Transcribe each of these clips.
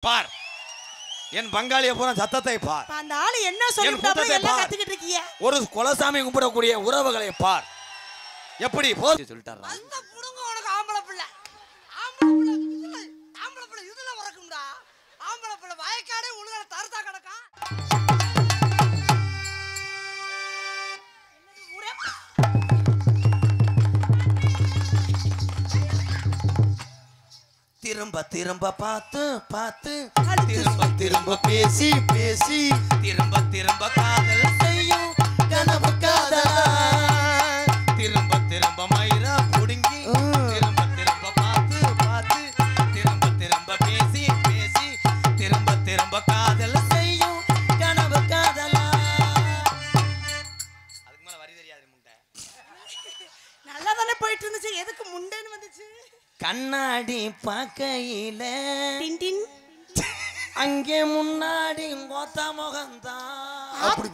பார் என் பங்காளிய பூரா சத்தத்தை பார். அந்த ஆளு என்ன சொல்லிட்டாப்ல எல்லாம் கத்திக்கிட்டு இருக்கீங்க. ஒரு குலசாமி கும்பிடக்கூடிய உறவுகளை பார். எப்படி போர் சொல்லிட்டாரா? அந்த புடுங்க உனக்கு ஆம்பளை பிள்ளை. ஆம்பளை பிள்ளை இதுல வரக்கும்டா. ஆம்பளை பிள்ளை வயக்காடே உலகல தரதா கிடக்கா. திரும்ப திரும்ப பார்த்து பார்த்து திரும்ப திரும்ப பேசி பேசி திரும்ப திரும்ப காதல் செய்யும் கனவு காதலா திரும்ப திரும்ப மயிரா புடுங்கி திரும்ப திரும்ப பார்த்து பார்த்து திரும்ப திரும்ப பேசி பேசி திரும்ப திரும்ப காதல் செய்யும் கனவு காதலா. அதுக்கு மேல வரி தெரியாது முண்டை. நல்லா தானே போயிட்டு இருந்துச்சு, எதுக்கு முண்டைன்னு வந்துச்சு? கண்ணாடி பார்க்கையில அங்கே முன்னாடி கோத்தா முகந்தான்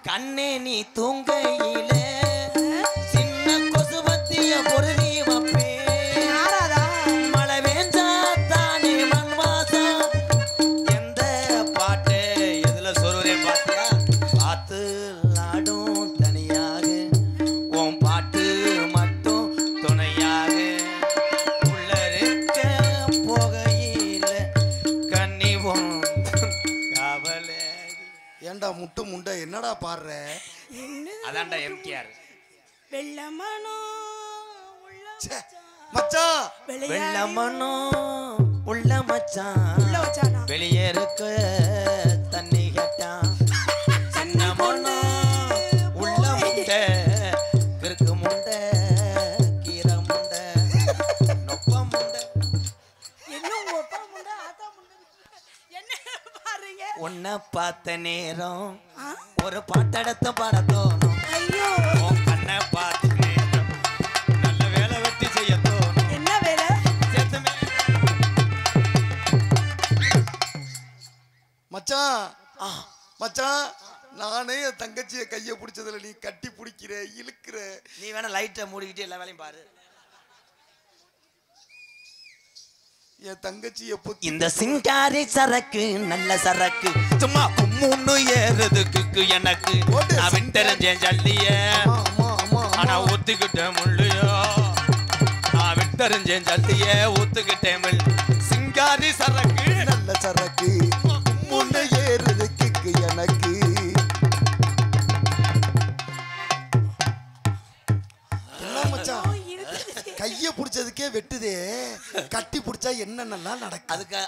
கண்ணே நீ தூங்கையில சின்ன கொசுபத்திய பொருளி வப்பே மழை வேஞ்சா தானே மண் வாசம். எந்த பாட்டு எதுல சொல்றே பாத்தியா பார்த்து லாடும் தனியாக உன் பாட்டு மட்டும் துணையாக ஏண்டா முட்டு முண்டை என்னடா பாடுற? அதான்டா எம்கேஆர். வெள்ளமனோ மச்சான் வெள்ளமனோ உள்ள மச்சான் வெளியே இருக்க தண்ணி கேட்டான் சின்ன மனோ உள்ள முண்டை கிறுக்கு முண்டை கீரை முண்டை நொப்ப முண்டை உன்னை பார்த்த நேரம் ஒரு பாட்டெடுத்து பாட தோணும். கண்ணை பார்த்த நேரம் நல்ல வேலை வெட்டி செய்ய தோணும். என்ன வேலை? மச்சான் மச்சான் நானே என் தங்கச்சியை கையை பிடிச்சதுல நீ கட்டி பிடிக்கிற இழுக்கிற. நீ வேணா லைட்டை மூடிக்கிட்டு எல்லா வேலையும் பாரு. என் தங்கச்சியை இந்த சிங்காரி சரக்கு நல்ல சரக்கு சும்மா கும்முன்னு ஏறுதுக்கு எனக்கு நான் விட்டறிஞ்சேன் ஜல்லிய ஆனா ஒத்துக்கிட்டேன் முள்ளையோ நான் விட்டறிஞ்சேன் ஜல்லிய ஒத்துக்கிட்டேன் சிங்காரி சரக்கு நல்ல சரக்கு கும்முன்னு ஏறுதுக்கு எனக்கு. கைய புடிச்சதுக்கே வெட்டுதே, கட்டி புடிச்சா என்னென்னலாம் நடக்கும்? அதுக்கு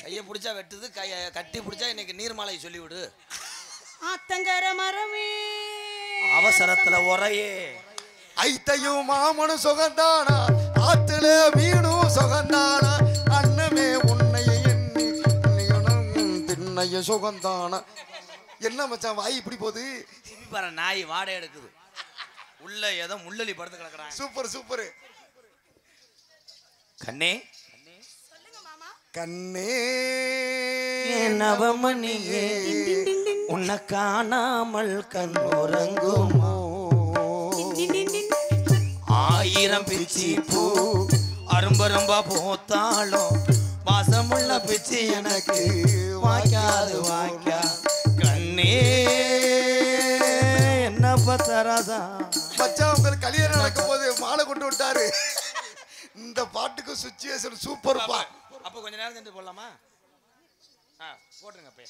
கைய புடிச்சா வெட்டுது, கட்டி புடிச்சா இன்னைக்கு நீர்மாலை சொல்லிவிடு. ஆத்தங்கர மரமே அவசரத்துல உரையே ஐத்தையும் மாமனும் சுகந்தானா ஆத்துல மீனும் சுகந்தானா அண்ணமே உன்னைய எண்ணி திண்ணைய சுகந்தானா. என்ன மச்சான் வாய் இப்படி போகுது? பாரு நாய் வாடை எடுக்குது, உள்ள ஏதோ முள்ளலி படுத்து கிடக்குறான். Super super. கண்ணே சொல்லுங்க மாமா. கண்ணே நவமணியே உன்னை காணாமல் கண் உறங்குமோ ஆயிரம் பிச்சி பூ அரும்பரும்பா போத்தாலும் வாசமுள்ள பிச்சி எனக்கு வாய்க்காது வாய்க்கா. கண்ணே என்ன பத்தராதா மச்சான் உங்களுக்கு கல்யாணம் நடக்கும் போது மாலை கொண்டு விட்டாரு. இந்த பாட்டுக்கு சுச்சுவேஷன் சூப்பர் பா. அப்ப கொஞ்ச நேரம் சென்று போடலாமா? போட்டுருங்க. அப்ப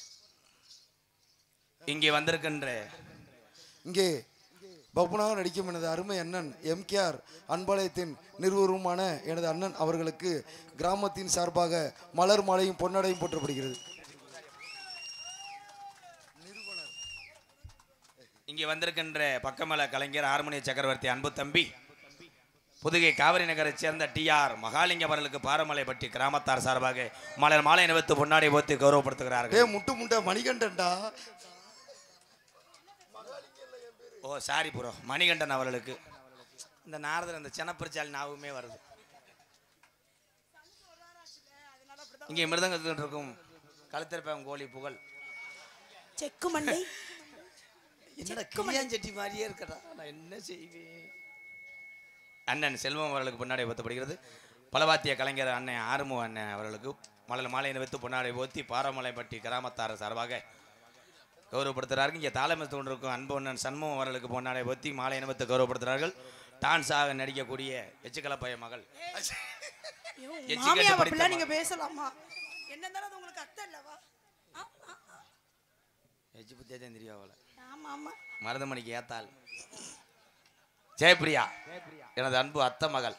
இங்கே வந்திருக்கின்ற இங்கே பப்புனாக நடிக்கும் எனது அருமை அண்ணன் எம்கேஆர் அன்பாலயத்தின் நிறுவனமான எனது அண்ணன் அவர்களுக்கு கிராமத்தின் சார்பாக மலர் மாலையும் பொன்னடையும் போற்றப்படுகிறது. இங்கே வந்திருக்கின்ற பக்கமல கலைஞர் ஹார்மோனிய சக்கரவர்த்தி அன்பு தம்பி புதுகை காவிரி நகரை சேர்ந்த டிஆர் மகாலிங்க அவர்களுக்கு பாரமலைப்பட்டி கிராமத்தார் சார்பாக மலர் மாலை அணிவித்து பொன்னாடை போத்தி கௌரவப்படுத்துகிறார்கள். முட்டு முட்டை மணிகண்டன்டா. ஓ சாரி ப்ரோ, மணிகண்டன் அவர்களுக்கு. இந்த நாரதர் அந்த செனப்பரிச்சால் நாவுமே வருது. இங்கே மிருதங்கத்தில் இருக்கும் கழுத்திருப்பம் கோழி புகழ் செக்கு மண்டை. என்னடா கிளியாஞ்செட்டி மாதிரியே இருக்கடா, நான் என்ன செய்வேன்? அண்ணன் செல்வம் அவர்களுக்கு பின்னாடி ஊற்றப்படுகிறது. பலவாத்திய கலைஞர் அண்ணன் ஆறுமுக அண்ணன் அவர்களுக்கு மலர் மாலை அணிவித்து பொன்னாடை போத்தி பாரமலைப்பட்டி கிராமத்தார் சார்பாக கௌரவப்படுத்துகிறார்கள். இங்கே தாளமித்து கொண்டிருக்கும் அன்பொன்னன் சண்முகம் அவர்களுக்கு பொன்னாடை போத்தி மாலை அணிவித்து கௌரவப்படுத்துகிறார்கள். டான்ஸாக நடிக்கக்கூடிய எச்சுக்கலப்பைய மகள் மாமியா பிள்ளை நீங்க பேசலாமா? என்ன இருந்தாலும் அது உங்களுக்கு அத்தை இல்லவா? எச்சு புத்தியே தான் தெரியும் அவளை. ஆமா ஆமா. மருதமணிக்கு ஏத்தாள் ஜெயப்பிரியா எனது அன்பு அத்தை மகள்.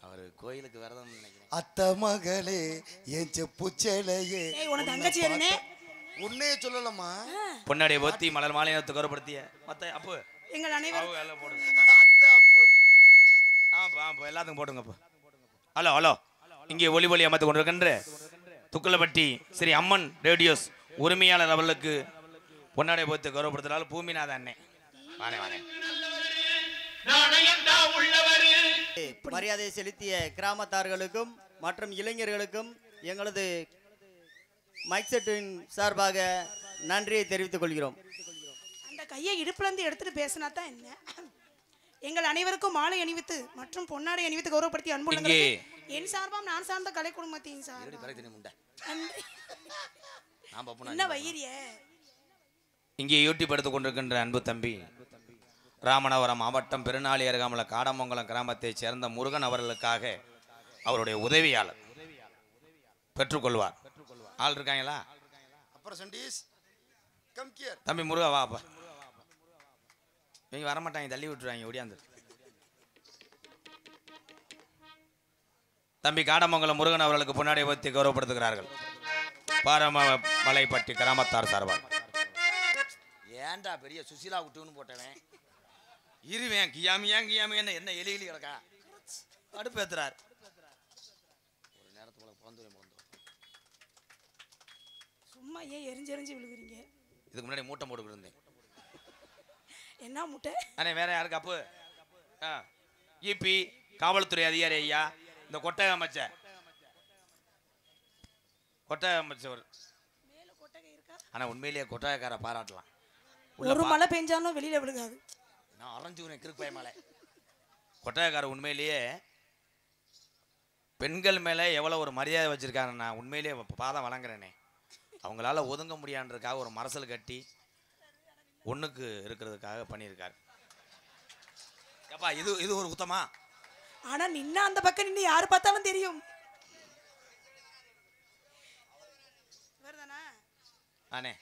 அவரு கோயிலுக்கு விரதம் நினைக்கிறேன். அத்தை மகளே என் செப்பு சேலையே உனக்கு தங்கச்சி என்னே உன்னையே சொல்லலாமா? பொன்னாடியை போத்தி மலர் மாலை அணிவித்து கௌரவப்படுத்திய மத்த அப்போ எங்கள் அனைவரும் அத்தை அப்பு எல்லாத்துக்கும் போட்டுங்க. ஹலோ ஹலோ, இங்கே ஒளி ஒளி அமைத்துக் கொண்டிருக்கின்ற துக்குலப்பட்டி ஸ்ரீ அம்மன் ரேடியோஸ் உரிமையாளர் அவர்களுக்கு பொன்னாடை போத்து கௌரவப்படுத்தினாலும் பூமிநாத அண்ணே வானே வானே. மரியாதை செலுத்திய கிராமத்தார்களுக்கும் மற்றும் இளைஞர்களுக்கும் எங்களது மைக் செட்டின் சார்பாக நன்றியை தெரிவித்துக் கொள்கிறோம். அந்த கையை இடுப்புல இருந்து எடுத்துட்டு பேசினா தான் என்ன. எங்கள் அனைவருக்கும் மாலை அணிவித்து மற்றும் பொன்னாடை அணிவித்து கௌரவப்படுத்தி அன்புள்ளே என் சார்பாம் நான் சார்ந்த கலை குடும்பத்தின் சார் என்ன வயிறிய இங்கே யூடியூப் எடுத்துக் கொண்டிருக்கின்ற அன்பு தம்பி ராமநாதபுரம் மாவட்டம் பெருநாளி அருகாமல காடமங்கலம் கிராமத்தைச் சேர்ந்த முருகன் அவர்களுக்காக அவருடைய உதவியாளர் பெற்றுக்கொள்வார். ஆள் இருக்காங்களா? தம்பி முருகா வாப்பா. நீங்க வரமாட்டாங்க, தள்ளி விட்டுருவாங்க ஒடியாந்து. தம்பி காடமங்கலம் முருகன் அவர்களுக்கு பொன்னாடை வைத்து கௌரவப்படுத்துகிறார்கள் பாரமலைப்பட்டி கிராமத்தார் சார்பாக. ஏன்டா பெரிய சுசீலா விட்டுன்னு போட்டவன் இருவேன் கியாமியான்னு என்ன எலி எலி கிடக்கா அடுப்பேத்துறார். ஒரு நேரத்துக்குள்ள பிறந்துடும் சும்மா ஏன் எரிஞ்செறிஞ்சு விழுகுறீங்க? இதுக்கு முன்னாடி மூட்டை போட்டுக்கிட்டு இருந்தேன். என்ன மூட்டை? அண்ணே வேற யாருக்கு அப்பு? இபி காவல்துறை அதிகாரி ஐயா, இந்த கொட்டகை அமைச்சர் ஆனா உண்மையிலேயே கொட்டகைக்கார பாராட்டலாம். ஒரு மழை பெஞ்சாலும் வெளியில விழுகாது. நான் அரைஞ்சு கிருப்பை மலை. கொட்டகைக்கார உண்மையிலேயே பெண்கள் மேல எவ்வளவு ஒரு மரியாதை வச்சிருக்காங்க. நான் உண்மையிலேயே பாதம் வழங்குறேனே. அவங்களால ஒதுங்க முடியான்றதுக்காக ஒரு மரசல் கட்டி ஒண்ணுக்கு இருக்கிறதுக்காக பண்ணியிருக்காரு. ஏப்பா இது ஒரு குத்தமா? ஆனா நின்ன அந்த பக்கம் நின்று யாரு பார்த்தாலும் தெரியும். ஆனே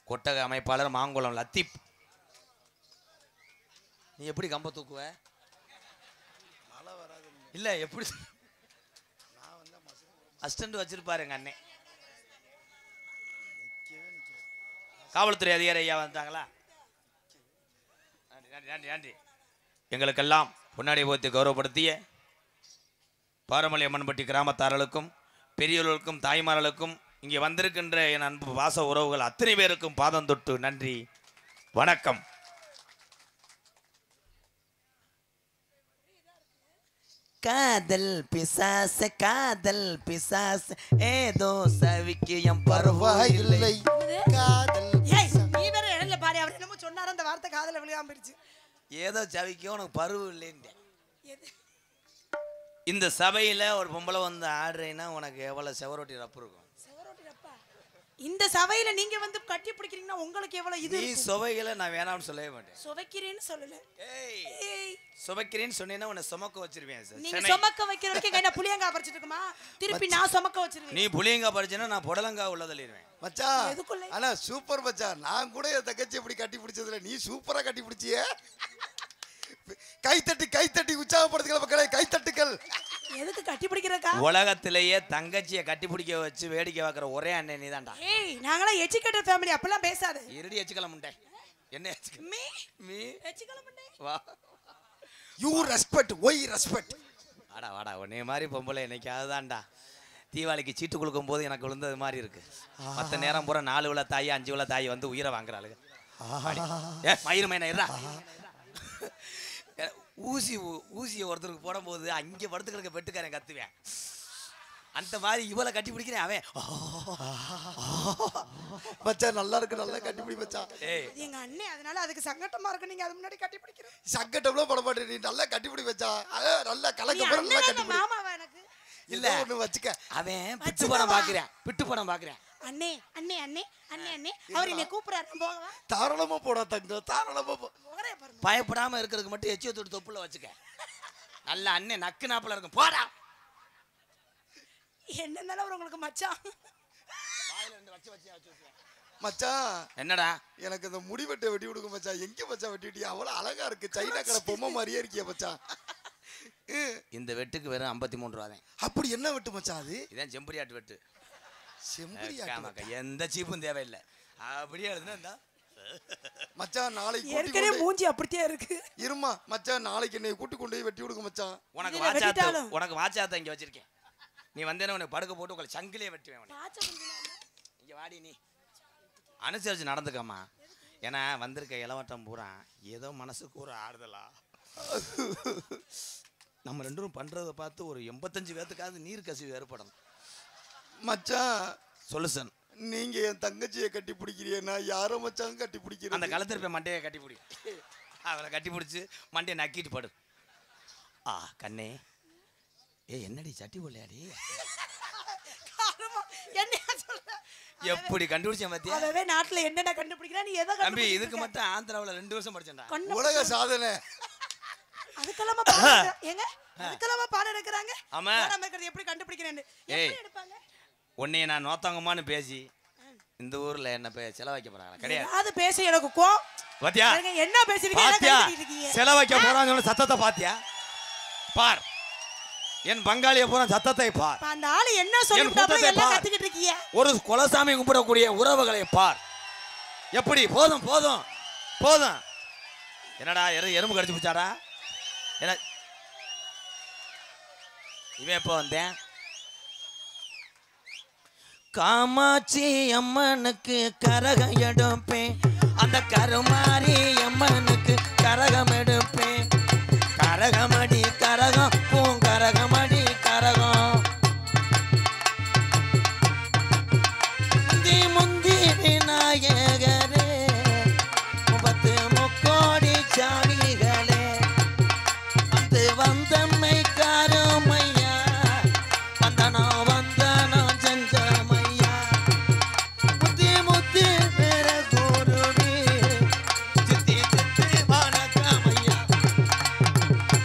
கொட்டகை அமைப்பாளர் மாங்குளம் லத்தீப், நீ எப்படி கம்ப தூக்குவ? இல்ல எப்படி அசிஸ்டன்ட் வச்சிருப்பாரு எங்க அண்ணே. காவல்துறை அதிகாரி ஐயா வந்தாங்களா? நன்றி. எங்களுக்கெல்லாம் பொன்னாடை போத்தி கௌரவப்படுத்திய பாரமலை அம்மன்பட்டி கிராமத்தார்களுக்கும் பெரியவர்களுக்கும் தாய்மார்களுக்கும் இங்கே வந்திருக்கின்ற என் அன்பு வாச உறவுகள் அத்தனை பேருக்கும் பாதம் தொட்டு நன்றி வணக்கம். காதல் பிசாச ஏதோ சவிக்கியம் பரவாயில்லை. நீ வேற இடத்துல பாரு, அவர் என்னமோ சொன்னாரு, அந்த வார்த்தை காதல விழுகாம போயிடுச்சு. ஏதோ சவிக்கும் உனக்கு பருவம் இல்லைன்னு. இந்த சபையில ஒரு பொம்பளை வந்து ஆடுறேன்னா உனக்கு எவ்வளவு செவரோட்டி ரப்பு இருக்கும்? இந்த சபையில நீங்க வந்து கட்டி பிடிக்கிறீங்கன்னா உங்களுக்கு எவ்வளவு இது? நீ சுவைகளை நான் வேணாம்னு சொல்லவே மாட்டேன். சுவைக்கிறேன்னு சொல்லல. சுவைக்கிறேன்னு சொன்னீங்கன்னா உன்னை சுமக்க வச்சிருவேன். நீங்க சுமக்க வைக்கிற வரைக்கும் கையில புளியங்காய் பறிச்சிட்டு இருக்குமா? திருப்பி நான் சுமக்க வச்சிருவேன். நீ புளியங்காய் பறிச்சேன்னா நான் புடலங்காய் உள்ள தள்ளிடுவேன். மச்சான் ஆனா சூப்பர் மச்சான். நான் கூட என் தங்கச்சி எப்படி கட்டி பிடிச்சதுல நீ சூப்பரா கட்டி பிடிச்சியே. கைத்தட்டி உற்சாகப்படுத்துகிற மக்களை கைத்தட்டுகள். எதுக்கு கட்டி பிடிக்கிறக்கா? உலகத்திலேயே தங்கச்சியை கட்டி பிடிக்க வச்சு வேடிக்கை பார்க்குற ஒரே அண்ணன் நீ தான்டா. ஏய் நாங்களாம் எஜுகேட்டட் ஃபேமிலி, அப்பெல்லாம் பேசாத. இருடி எச்சுக்கலாம் முண்டை. என்ன மீ எச்சுக்கலாம் முண்டை. வா யூ ரெஸ்பெக்ட் ஒய் ரெஸ்பெக்ட். வாடா உன்னைய மாதிரி பொம்பளை என்னைக்காவது தான்டா. தீபாவளிக்கு சீட்டு கொடுக்கும் போது எனக்கு விழுந்தது மாதிரி இருக்கு. மற்ற நேரம் பூரா 4 விழா தாய் 5 விழா தாய் வந்து உயிரை வாங்குறாளுங்க. மயிறு மைனா இருடா. ஊசியை ஒருத்தருக்கு போடும்போது அங்கே படுத்துக்கிறக்க பெட்டுக்காரன் கத்துவேன். அந்த மாதிரி இவளை கட்டி பிடிக்கிறேன் அவன் மச்சான் நல்லா இருக்கு, நல்லா கட்டிப்பிடி மச்சான். ஏய் அது எங்க அண்ணே, அதனால அதுக்கு சங்கட்டமா இருக்கு. நீங்க அது முன்னாடி கட்டி பிடிக்கிறேன். சங்கட்டம்லாம் பட மாட்டேன், நீ நல்லா கட்டிப்பிடி மச்சான். நல்லா நீ கலக்க போற, நல்லா அண்ணன் கட்டிப்பிடி. மாமாவா எனக்கு? இல்ல ஒண்ணு வச்சுக்க. அவன் பிட்டு படம் பாக்குறேன், பிட்டு படம் பாக்குறேன். அண்ணே அண்ணே அண்ணே அண்ணே அண்ணே அவர் என்னை கூப்பிடுறாரு, நான் போகவா? தாராளமா போடா தங்கம், தாராளமா போ. முகரைய பாருங்க. பயப்படாம இருக்கிறதுக்கு மட்டும் எச்சிய தொட்டு தொப்புல வச்சுக்க. நல்ல அண்ணன் நக்கு நாப்புல இருக்கும், போடா. என்னன்னாலும் அவர் உங்களுக்கு மச்சான். மச்சான் என்னடா எனக்கு இந்த முடி வெட்ட வெட்டி விடுங்க மச்சான். எங்க மச்சான் வெட்டிட்டியா? அவ்வளவு அழகா இருக்கு, சைனா கடை பொம்மை மாதிரியே இருக்கியா மச்சான். இந்த வெட்டுக்கு வெறும் 53 ரூபா தான். அப்படி என்ன வெட்டு மச்சான் அது? இதான் செம்பரியாட்டு வெட்டு. செம்பரியா ஆமாக்கா, எந்த சீப்பும் தேவையில்லை. அப்படியே எழுதுனா மச்சான் நாளைக்கு ஏற்கனவே மூஞ்சி அப்படியே இருக்கு. இருமா மச்சான், நாளைக்கு என்னை கூட்டி கொண்டு போய் வெட்டி விடுங்க மச்சான். உனக்கு இதுல வாச்சாத்த வெட்டிட்டாலும். உனக்கு வாச்சாத்த இங்க வச்சிருக்கேன். நீ வந்தேன்னு உனக்கு படுக்க போட்டு உங்களை சங்கிலே வெட்டுவேன். உனக்கு பாச்ச கொஞ்சம் இங்க வாடி, நீ அனுசரிச்சு நடந்துக்கம்மா. ஏன்னா வந்திருக்க இளவட்டம் பூரா ஏதோ மனசுக்கு ஒரு ஆறுதலா நம்ம ரெண்டு பேரும் பண்றதை பார்த்து ஒரு 85 பேத்துக்காவது நீர் கசிவு ஏற்படணும். மச்சான் சொல்லு சன். நீங்க என் தங்கச்சியை கட்டி பிடிக்கிறீங்க, நான் யார மச்சான் கட்டி அந்த பிடிக்கிறேன்? கழுத்திருப்ப மண்டையை கட்டி பிடி. அவரை கட்டி பிடிச்சி மண்டையை நக்கிட்டு படு. ஆ கண்ணே, என்னடி சட்டி போடலையாடி? என்ன சொல்ற? எப்படி கண்டுபிடிச்சேன் பாத்தியா? அவவே நாட்டுல என்னென்ன கண்டுபிடிக்கிறா, நீ எதை தம்பி இதுக்கு மட்டும் ஆந்திராவுல 2 வருஷம் படிச்சேன்டா. உலக சாதனை. அதுக்கெல்லாம் பாடம் ஏங்க, அதுக்கெல்லாம் பாடம் எடுக்கறாங்க. ஆமா. பாடம் எடுக்கிறது எப்படி கண்டுபிடிக்கிறேன்னு எப்படி எடுப்பாங்க? உன்னைய நான் நோத்தாங்கம்மான்னு பேசி இந்த ஊர்ல என்ன செலவைக்க போறாங்க கிடையாது. அது பேச எனக்கு கோவம். பாத்தியா என்ன பேசுறீங்க? என்ன பாத்தியா கத்திட்டு இருக்கீங்க? செலவைக்க போறாங்க சத்தத்தை பாத்தியா? பார், என் பங்காளிய போற சத்தத்தை பார். அந்த ஆளு என்ன சொல்லிட்டாப்ல எல்லாம் கத்திக்கிட்டு இருக்கீங்க. ஒரு குலசாமி கும்பிடக்கூடிய உறவுகளை பார். எப்படி போதும் போதும் போதும். என்னடா எறும்பு கடிச்சு பிடிச்சாடா? என்ன இவன் எப்போ வந்தேன்? காமாட்சி அம்மனுக்கு கரகம் எடுப்பேன், அந்த கருமாரி அம்மனுக்கு கரகம் எடுப்பேன். கரகமடி கரகம் பூங்கரகமடி கரகம். முந்தி முந்தி விநாயகரே, 30 முக்கோடி சாமிகளே, வந்து வந்தம்மை காருமையா, வந்தனோ வந்தனோ செஞ்சமையா. முத்தி முத்தி பெற கூறுவி, சித்தி சித்தி வணக்கமையா.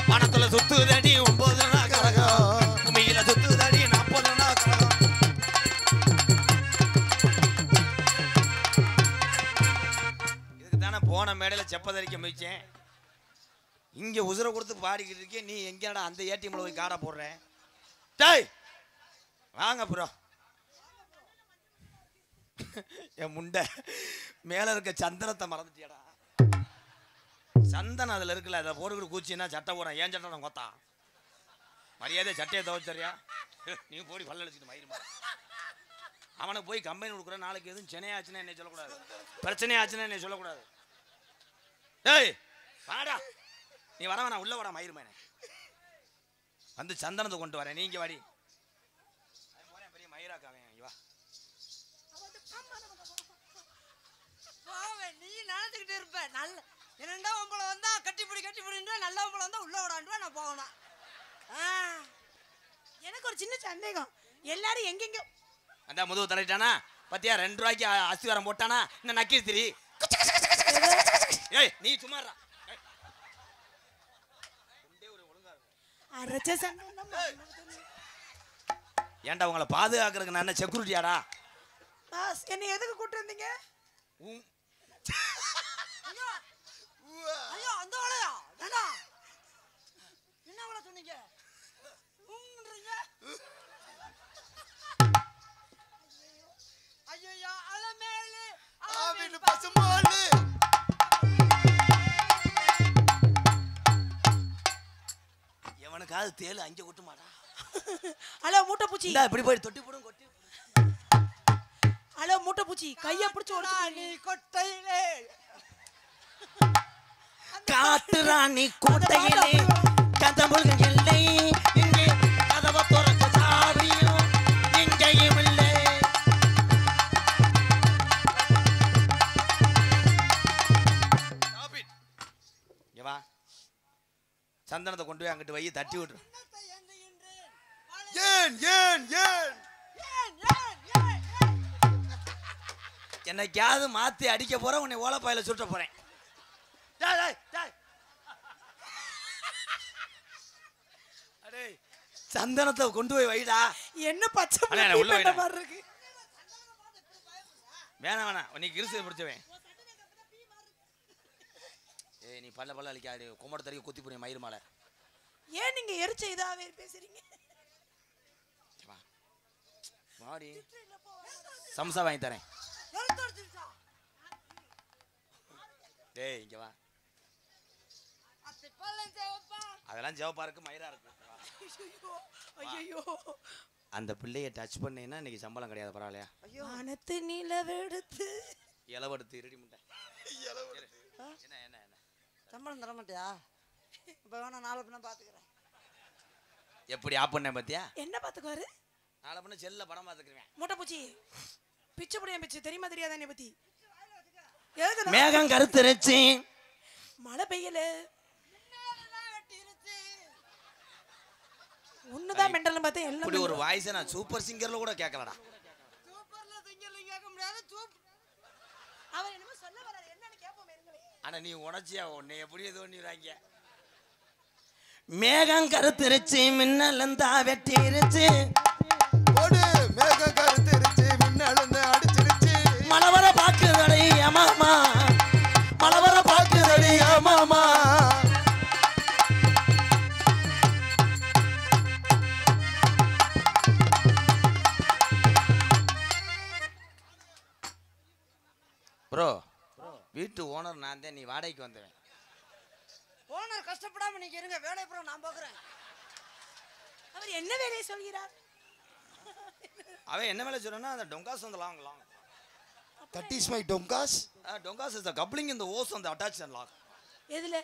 பணத்துல சுத்துதடி 9 நாள் கரகம், உமையில சுத்துதடி 40 நாள் கரகம். இதுக்கு தானே போன மேடையில செப்பதறிக்க முயற்சேன். இங்க உசுர கொடுத்து பாடிக்கிட்டு இருக்கேன், நீ எங்கடா அந்த ஏடிஎம்ல போய் காடை போடுற? டேய் வாங்க ப்ரோ. என் முண்டை மேல இருக்க சந்தனத்தை மறந்துட்டியாடா. சந்தனம் அதுல இருக்குல்ல, அதை போட்டுக்கிட்டு கூச்சின்னா சட்டை போடுறேன். ஏன் சட்டை கொத்தா மரியாதை சட்டையை துவைச்சரியா? நீ போடி பல்ல அடிச்சுட்டு மயிருமா. அவனுக்கு போய் கம்பெனி கொடுக்குற, நாளைக்கு எதுவும் சென்னையாச்சுன்னா என்னை சொல்லக்கூடாது, பிரச்சனையாச்சுன்னா என்னை சொல்லக்கூடாது. டேய் வாடா, நீ வர வேணா, உள்ள வாடா மயிருமானே. வந்து சந்தனத்தை கொண்டு வரேன், நீங்க வாடி. பெரிய மயிராக்காவே வா. நீ நினைச்சுக்கிட்டு இருப்ப நல்ல என்னண்டா உங்களை வந்தா கட்டிப்பிடின்றா, நல்ல உங்களை வந்தா உள்ள விடாண்டுவா, நான் போகணும். எனக்கு ஒரு சின்ன சந்தேகம். எல்லாரும் எங்கெங்க அந்த முதுகு தரையிட்டானா பத்தியா? 2 ரூபாய்க்கு அஸ்திவாரம் போட்டானா? இன்னும் நக்கி திரி. ஏய் நீ சும்மாறா. அரைச்ச சந்தனம். ஏன்டா உங்களை பாதுகாக்கிறதுக்கு நான் என்ன செக்யூரிட்டியாடா? பாஸ் என்ன எதுக்கு கூட்டி வந்தீங்க? ஐயோ அந்த வேலையா? ஏண்டா என்ன வேலை சொன்னீங்க? ஐயோ அலமேலு ஆவின் பசுமாளு. எவனுக்காவது தேலு அங்கே கொட்டுமாடா? ஹலோ மூட்டை பூச்சி. இந்தா இப்படி போய் தொட்டி போடும் கொட்டி. ஹலோ மூட்டை பூச்சி, கையை பிடிச்சு ஓடிச்சு. நீ கொட்டையிலே காட்டு ராணி கோட்டையிலே கதவுகள் இல்லை, இங்கே கதவை திறக்க சாவியும் கொண்டு போய் அங்கிட்டு வை தட்டி விட்டுரு. ஏன் ஏன் ஏன் என்னைக்காவது மாத்தி அடிக்க போறேன், உன்னை ஓலப்பாயில சுட்ட போறேன். டேய், டேய், டேய். அடே சந்தனத்தை கொண்டு போய் வைடா. என்ன பச்சை அண்ணா, உள்ள புள்ளி வைடா. மாதிரி இருக்கு. வேணாம் வேணாம், நீ கிறிஸ்து பிடிச்சவன். ஏய் நீ பல்ல பல்ல அழிக்காது, கும்பட தறிக்க குத்தி போய் மயிர் மாலை. ஏன் நீங்க எரிச்ச இதாவே பேசுறீங்க? மாடி சம்சா வாங்கி தரேன். டேய் இங்க வா. அதெல்லாம் ஜவப்பா இருக்கு, மயிரா இருக்கு. ஐயோ அந்த பிள்ளைய டச் பண்ணேன்னா இன்னைக்கு சம்பளம் கிடையாது, பரவாயில்லையா? வானத்து நிலவெடுத்து இலவெடுத்து ரெடி முட்டை. என்ன என்ன என்ன சம்பளம் தர மாட்டியா? இப்போ வேணா நாளை பின்ன பார்த்துக்கிறேன். எப்படி ஆப் பண்ண பாத்தியா? என்ன பாத்துக்குவாரு? நாளை பண்ண செல்ல படம் பார்த்துக்கிறேன். மூட்டை பூச்சி பிச்சு புடியா பிச்சு தெரியுமா தெரியாதா என்னை பத்தி? எதுக்கு மேகம் கருத்துருச்சு, மழை பெய்யல, ஒண்ணுதான் மெண்டல் பார்த்தா இப்படி எல்லாம் ஒரு வாய்ஸை நான் சூப்பர் சிங்கர்ல கூட கேட்கலடா. சூப்பர்ல திங்கல கேட்க முடியாது. அவர் என்னமோ சொல்ல வராரு, என்னன்னு கேட்போம் இருங்களே. ஆனா நீ உணர்ச்சியா உன்னை எப்படி தோண்டிடுறாங்க. மேகம் கருத்துருச்சு, மின்னலந்தா வெட்டிருச்சு, ஓடு மேக கருத்திருச்சு, மின்னழுந்து அடிச்சிருச்சு, மழை வர பாக்குதடி அம்மாமா, மழை வர பாக்குதடி அம்மாமா. ப்ரோ வீட்டு ஓனர் நான் தான், நீ வாடகைக்கு வந்தவன். ஓனர் கஷ்டப்படாம நீங்க இருங்க, வேலையை அப்புறம் நான் பார்க்குறேன். அவர் என்ன வேலையை சொல்கிறார்? அவன் என்ன வேலை சொல்றான்னா அந்த டொங்காஸ் வந்து long long. That is my tongas. Tongas is the coupling in the hose அந்த அட்டாச் அண்ட் லாக். எதுல?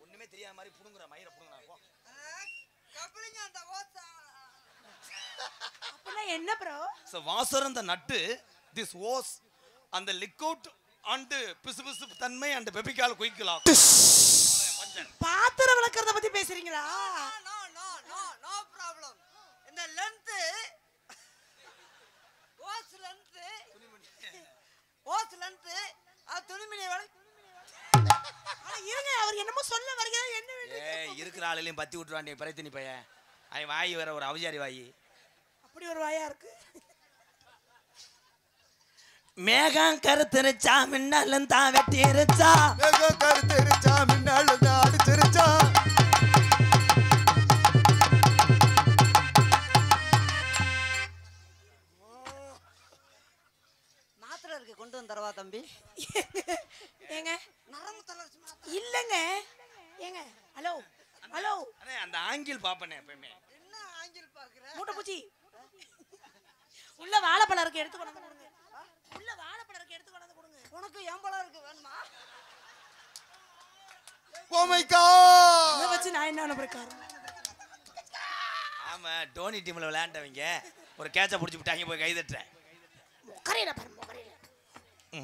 ஒண்ணுமே தெரியாத மாதிரி புடுங்குற மயிரை புடுங்குறா. போ. கப்ளிங் அந்த ஓசா. அப்பனா என்ன bro? So wasser and the nut, this was and the liquid and பிசுபிசு தன்மை and பெபிகால் குயிக்கலா. பாத்திரம் விளக்கறத பத்தி பேசுறீங்களா? No no no no problem. இந்த லெந்த் ஓஸ் லெந்த் அது துணிமணி வேலை. ஆனா இருங்க, அவர் என்னமோ சொல்ல வருகிறார், என்ன வேணும்? ஏய் இருக்கிற ஆளையும் பத்தி விட்டுறான் நீ பிரத்தினி பையன். அவன் வாய் வேற ஒரு அவஜாரி வாயி. அப்படி ஒரு வாயா இருக்கு. மேகம் கருத்துருச்சா, மின்னலந்தா வெட்டிருச்சா, மேக கருத்திருச்சா, மின்னழுந்து அடிச்சிருச்சா, மாத்திரை இருக்கு, கொண்டு வந்து தரவா தம்பி? ஏங்க நரம்பு தளர்ச்சி மாத்திரை. இல்லங்க ஏங்க, ஹலோ ஹலோ, அண்ணே அந்த ஆங்கிள் பாப்பனே எப்பவுமே. என்ன ஆங்கிள் பாக்குற? மூட்டை பூச்சி உள்ள வாழைப்பழம் இருக்கு, எடுத்து கொண்டு வந்து கொடுங்க. உள்ள வாழைப்பழம் இருக்கு, எடுத்து கொண்டு வந்து கொடுங்க. உனக்கு எம்பளம் இருக்கு, வேணுமா? Oh my god. இத வச்சு நான் என்ன அனுப்புறேன்? ஆமா டோனி டீம்ல விளையாண்டவங்க ஒரு கேட்ச புடிச்சு விட்டாங்க, போய் கை தட்டுறேன். முகரையில பாரு, முகரையில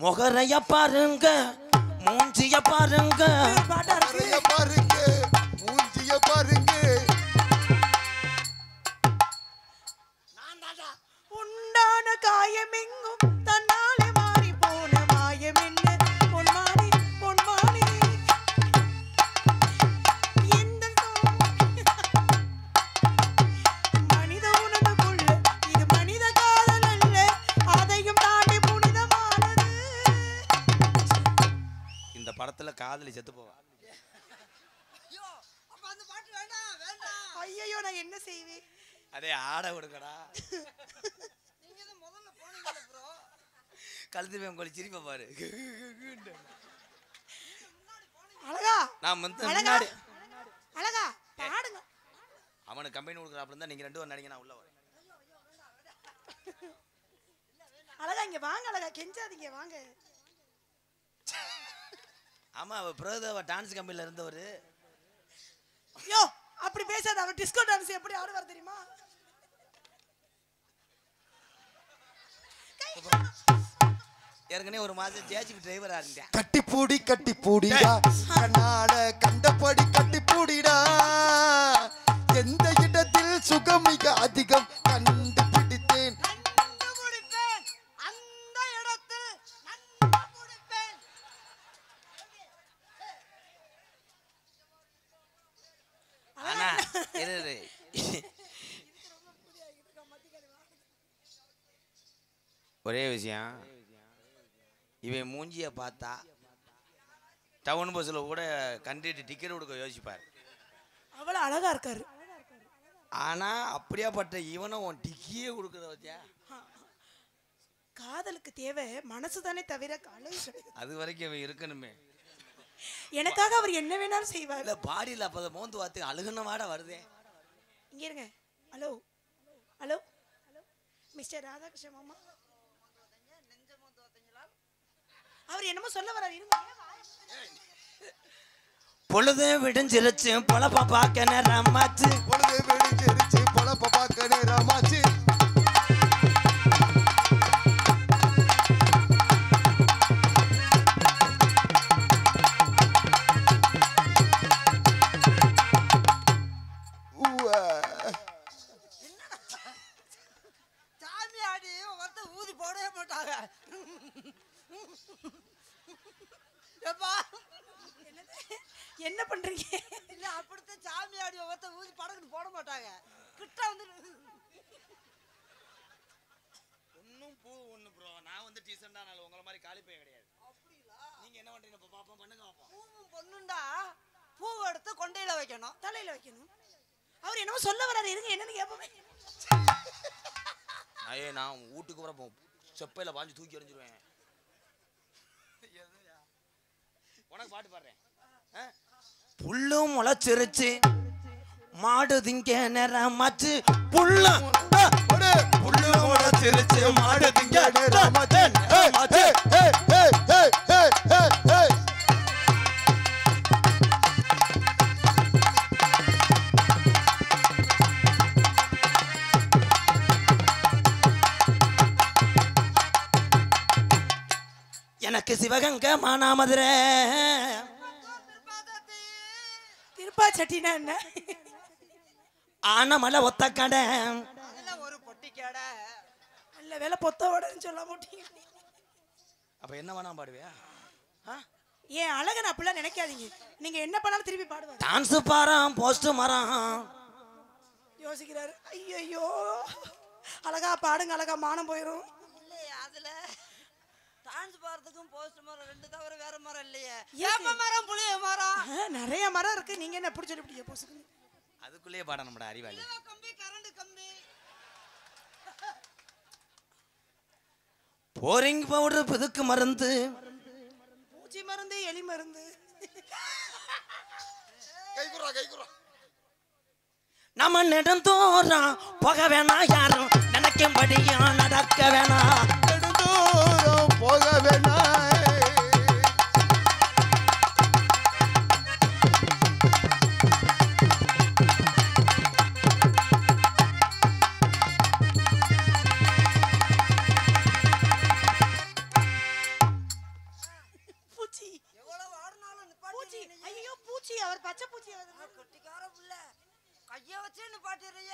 முகரைய பாருங்க, மூஞ்சிய பாருங்க, பாட்டா இருக்கு. நிறைய பாருங்க, மூஞ்சிய பாருங்க, உண்டான காயமெங்கும் தன்னாலே மாறி போன மாயம் என்ன பொன்மானி பொன்மானி. இந்த மனித உணர்வுக்குள்ள இது மனித காதல் அல்ல, அதையும் தாண்டி புனிதமானது. இந்த படத்துல காதலி செத்து போவா. ஐயோ, அப்ப அந்த பாட்டு வேண்டாம் வேண்டாம். ஐயோ நான் என்ன செய்வேன்? அதே ஆட விடுங்கடா. நீங்க தான் முதல்ல போனீங்கல ப்ரோ. கழுத்து வேங்கோலி சிரிப்ப பாரு. அழகா நான் வந்து அழகா முன்னாடி அழகா பாடுங்க. அவனுக்கு கம்பெனி கொடுக்குறாப்புல இருந்தா நீங்க ரெண்டு பேரும் நடிங்க, நான் உள்ள வரேன். அழகா இங்க வாங்க, அழகா கெஞ்சாதீங்க வாங்க. ஆமா அவ பிரதவ டான்ஸ் கம்பெனில இருந்தவரு. யோ அப்படி பேசாத, அவர் டிஸ்கோ டான்ஸ் எப்படி ஆடுவார் தெரியுமா? ஏற்கனவே ஒரு மாசம் ஜேசிபி டிரைவரா இருந்தேன். கட்டி பூடிடா கண்ணாட கண்டபடி கட்டி பூடிடா எந்த இடத்தில் சுகம் மிக அதிகம் கண்டுபிடித்தேன் கண்டுபிடிப்பேன் அந்த இடத்தில் கண்டுபிடிப்பேன். ஆனா இரு ஒரே விஷயம், இவன் மூஞ்சிய பார்த்தா டவுன் பஸ்ல கூட கண்டிட்டு டிக்கெட் கொடுக்க யோசிப்பார். அவ்வளவு அழகா இருக்காரு. ஆனா அப்படியாப்பட்ட இவனும் உன் டிக்கியே கொடுக்கறத வச்சியா? காதலுக்கு தேவை மனசு தானே தவிர அழகு கிடையாது. அது வரைக்கும் இவன் இருக்கணுமே. எனக்காக அவர் என்ன வேணாலும் செய்வார். இல்ல பாடியில் அப்ப மோந்து வாத்து அழுகுன வாட வருதே. இங்க இருங்க. ஹலோ ஹலோ மிஸ்டர் ராதாகிருஷ்ண மாமா, அவர் என்னமோ சொல்ல வர்றாரு. இருங்க. பொழுது விடிஞ்சிருச்சு பொழப்ப பார்க்க நேரமாச்சு. பொழுது விடிஞ்சிருச்சு பொழப்ப பார்க்க நேரமாச்சு. சாமியாடி ஒருத்த ஊதி போடவே மாட்டாங்க. எப்பா என்ன பண்றீங்க? இல்ல அப்படித்தான் சாமியாடி ஒருத்த ஊதி படகுன்னு போட மாட்டாங்க. கிட்ட வந்து ஒன்னும் பூ ஒண்ணு ப்ரோ. நான் வந்து டீசெண்டா நாள் உங்கள மாதிரி காலி போய் கிடையாது. அப்படிங்களா? நீங்க என்ன பண்றீங்க? பாப்போம் பண்ணுங்க பாப்போம். பூவும் பொண்ணுண்டா பூவை எடுத்து கொண்டையில வைக்கணும், தலையில வைக்கணும். அவர் என்னமோ சொல்ல வர்றாரு. இருங்க, என்னன்னு கேப்போமே. ஐயே நான் வீட்டுக்கு வர செப்பையில பாஞ்சு தூக்கி எறிஞ்சிருவேன். உனக்கு பாட்டு பாடுறேன். புல்லும் முளைச்சிருச்சு மாடு திங்க நேரமாச்சு. புல்லும் முளைச்சிருச்சு மாடு திங்க நேரமாச்சு. எனக்கு சிவகங்கை மானாமதுரை திருப்பா சட்டினா என்ன? ஆனமலை ஒத்த கடை. அதெல்லாம் ஒரு பொட்டி கடை. நல்ல வேலை பொத்தோடன்னு சொல்ல மாட்டீங்க. அப்ப என்ன வேணா பாடுவியா? ஏன் அழகன் அப்படிலாம் நினைக்காதீங்க. நீங்க என்ன பண்ணாலும் திருப்பி பாடுவார். டான்ஸ் பாரம் போஸ்ட் மரம் யோசிக்கிறாரு. ஐயோ அழகா பாடுங்க, அழகா மானம் போயிரும். இல்லையே அதுல டான்ஸ் பாடுறதுக்கும் போஸ்ட் மரம் ரெண்டு தவிர வேற மரம் இல்லையே. ஏன்? ஏப்ப மரம் புளிய மரம் நிறைய மரம் இருக்கு. நீங்க என்ன எப்படி சொல்லிவிட்டீங்க? போசுக்கு அதுக்குள்ளேயே பாடணும்டா அறிவாளி. கம்பி கரண்ட் கம்பி போரிங் பவுடர் புதுக்கு மருந்து பூச்சி மருந்து எலி மருந்து. நம்ம நெடுந்தோறும் போக வேணாம், யாரும் நினைக்கும்படியா நடக்க வேணாம். நெடுந்தூரம் போக வேணாம். பூச்சி எவ்வளவு ஆடுனாலும் பூச்சி. நிப்பாட்டி ஐயோ பூச்சி. அவர் பச்சை பூச்சி. கட்டிக்கார புள்ள கைய வச்சு நிப்பாட்டிடுறிய.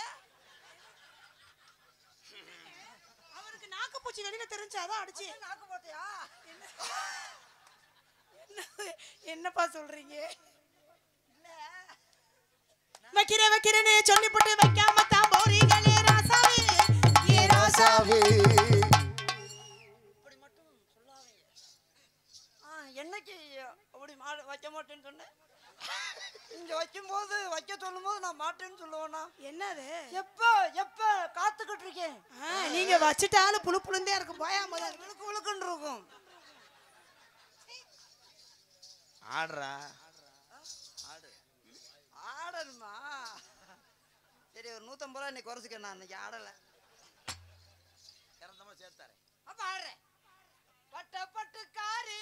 அவருக்கு நாக்கு பூச்சி வெளியில தெரிஞ்சாதான் அடிச்சு. நாக்கு போட்டியா? என்னப்பா சொல்றீங்க? வைக்கிறேன்னு சொல்லி போட்டு வைக்காம தான் போறீங்களே ராசாவே. ஏ ராசாவே. இப்படி மட்டும் சொல்லாதீங்க. என்னைக்கு அப்படி வைக்க மாட்டேன்னு சொன்னேன். இங்க வைக்கும் போது வைக்க சொல்லும் போது நான் மாட்டேன்னு சொல்லுவேனா? என்னது? எப்ப எப்ப காத்துக்கிட்டு இருக்கேன். நீங்க வச்சுட்டாலும் புழு புழுந்தே இருக்கும். போயாம தான் விழுக்கு விழுக்குன்னு இருக்கும். ஆடுறா ஆடணுமா? சரி ஒரு 150 ரூபா இன்னைக்கு குறைச்சிக்க. நான் இன்னைக்கு ஆடல. சேர்த்தாரு. அப்ப ஆடுறேன். பட்ட பட்டு காரி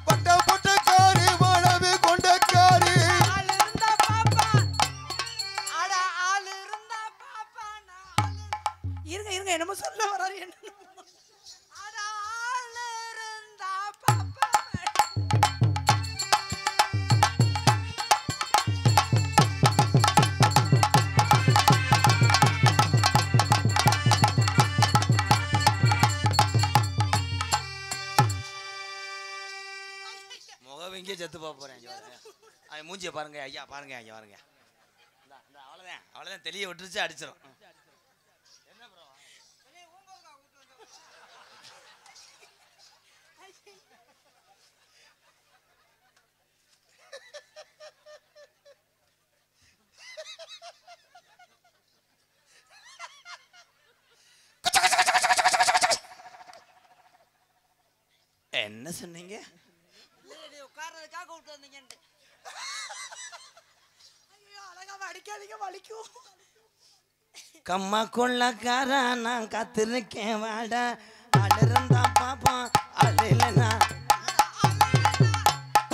பட்ட பட்ட காரி வாழவே கொண்ட காரி. ஆள் இருந்தா பாப்பா. அட ஆள் இருந்தா பாப்பா. இருங்க என்னமோ சொல்ல வராரு. என்ன அட மூஞ்சியை பாருங்க ஐயா, பாருங்க ஐயா, பாருங்க. அவ்வளோதான் அவ்வளோதான், தெளிய விட்டுருச்சு, அடிச்சிடும். என்ன சொன்னீங்க? உட்கார்றதுக்காக கூப்பிட்டு வந்தீங்கன்ட்டு. ஐயோ அழகாம அடிக்காதீங்க, வலிக்கும். கம்மா கொள்ளக்கார நான் காத்திருக்கேன் வாட, அழுறந்தா பாப்போம் அழுலனா